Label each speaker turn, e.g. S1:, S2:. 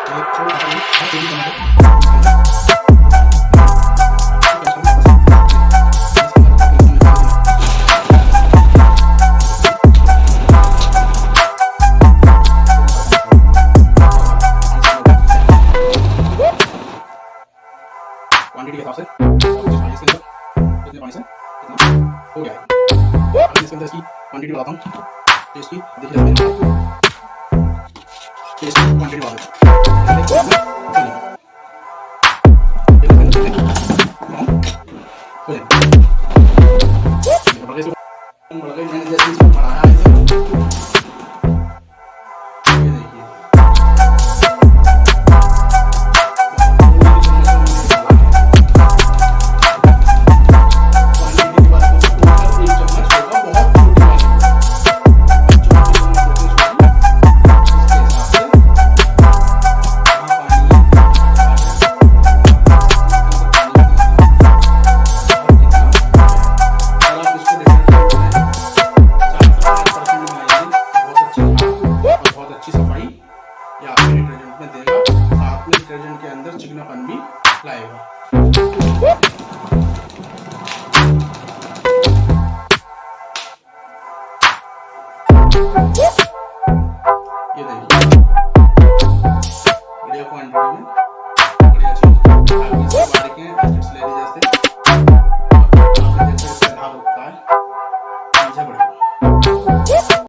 S1: एक और आता है हाफ केजी टमाटर क्वांटिटी के हिसाब से इसके अंदर कितने पानी से कितना हो गया है। अब इसके अंदर इसकी क्वांटिटी बताता हूँ टेस्ट की। देखिए टेस्ट की क्वांटिटी बता देता हूँ। हो जाएगा।